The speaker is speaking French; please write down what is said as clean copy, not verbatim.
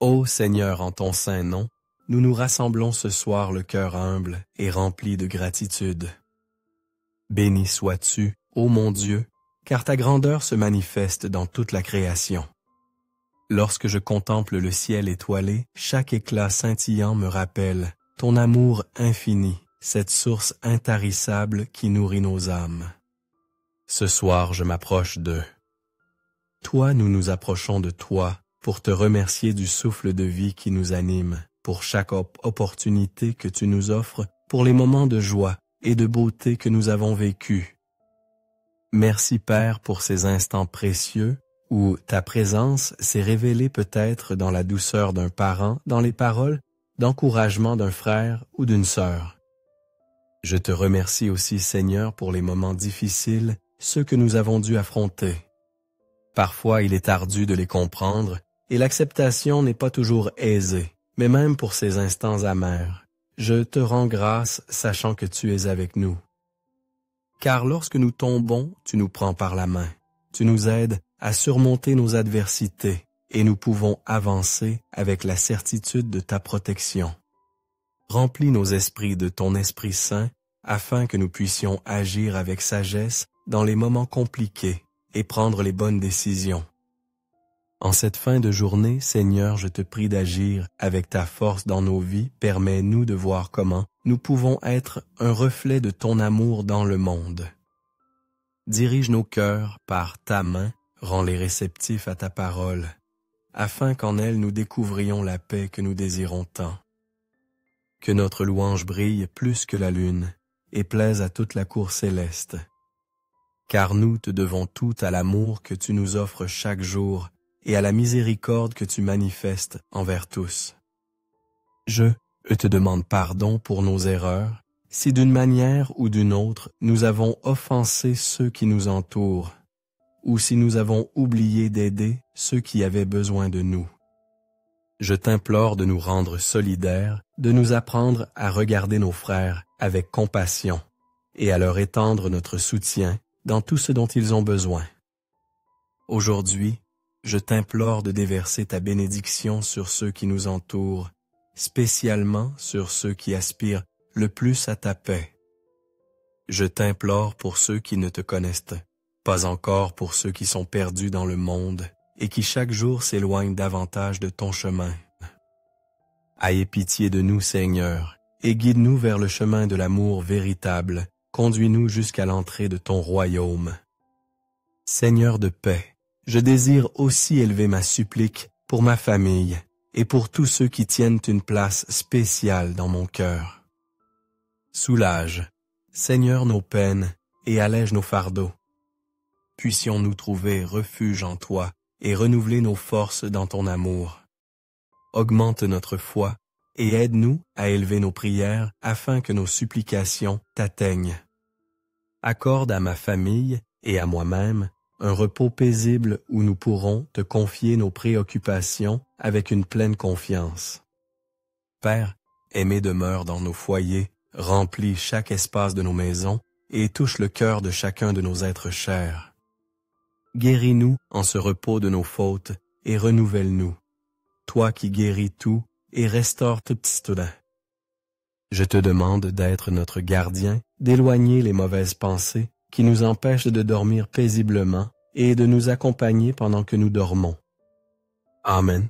Ô Seigneur, en ton saint nom, nous nous rassemblons ce soir le cœur humble et rempli de gratitude. Béni sois-tu, ô mon Dieu, car ta grandeur se manifeste dans toute la création. Lorsque je contemple le ciel étoilé, chaque éclat scintillant me rappelle ton amour infini, cette source intarissable qui nourrit nos âmes. Ce soir, je m'approche d'eux. Toi, nous nous approchons de toi pour te remercier du souffle de vie qui nous anime, pour chaque opportunité que tu nous offres, pour les moments de joie et de beauté que nous avons vécus. Merci Père pour ces instants précieux où ta présence s'est révélée peut-être dans la douceur d'un parent, dans les paroles d'encouragement d'un frère ou d'une sœur. Je te remercie aussi Seigneur pour les moments difficiles, ceux que nous avons dû affronter. Parfois il est ardu de les comprendre et l'acceptation n'est pas toujours aisée, mais même pour ces instants amers, je te rends grâce sachant que tu es avec nous. Car lorsque nous tombons, tu nous prends par la main, tu nous aides à surmonter nos adversités et nous pouvons avancer avec la certitude de ta protection. Remplis nos esprits de ton Esprit Saint afin que nous puissions agir avec sagesse dans les moments compliqués et prendre les bonnes décisions. En cette fin de journée, Seigneur, je te prie d'agir avec ta force dans nos vies. Permets-nous de voir comment nous pouvons être un reflet de ton amour dans le monde. Dirige nos cœurs par ta main, rends-les réceptifs à ta parole, afin qu'en elle nous découvrions la paix que nous désirons tant. Que notre louange brille plus que la lune et plaise à toute la cour céleste. Car nous te devons tout à l'amour que tu nous offres chaque jour et à la miséricorde que tu manifestes envers tous. Je te demande pardon pour nos erreurs, si d'une manière ou d'une autre nous avons offensé ceux qui nous entourent, ou si nous avons oublié d'aider ceux qui avaient besoin de nous. Je t'implore de nous rendre solidaires, de nous apprendre à regarder nos frères avec compassion et à leur étendre notre soutien dans tout ce dont ils ont besoin. Aujourd'hui, je t'implore de déverser ta bénédiction sur ceux qui nous entourent, spécialement sur ceux qui aspirent le plus à ta paix. Je t'implore pour ceux qui ne te connaissent pas encore, pour ceux qui sont perdus dans le monde et qui chaque jour s'éloignent davantage de ton chemin. Aie pitié de nous, Seigneur, et guide-nous vers le chemin de l'amour véritable. Conduis-nous jusqu'à l'entrée de ton royaume. Seigneur de paix, je désire aussi élever ma supplique pour ma famille et pour tous ceux qui tiennent une place spéciale dans mon cœur. Soulage, Seigneur, nos peines et allège nos fardeaux. Puissions-nous trouver refuge en toi et renouveler nos forces dans ton amour. Augmente notre foi et aide-nous à élever nos prières afin que nos supplications t'atteignent. Accorde à ma famille et à moi-même un repos paisible où nous pourrons te confier nos préoccupations avec une pleine confiance. Père, aimé demeure dans nos foyers, remplis chaque espace de nos maisons et touche le cœur de chacun de nos êtres chers. Guéris-nous en ce repos de nos fautes et renouvelle-nous, toi qui guéris tout et restaure tout cela. Je te demande d'être notre gardien, d'éloigner les mauvaises pensées qui nous empêchent de dormir paisiblement et de nous accompagner pendant que nous dormons. Amen.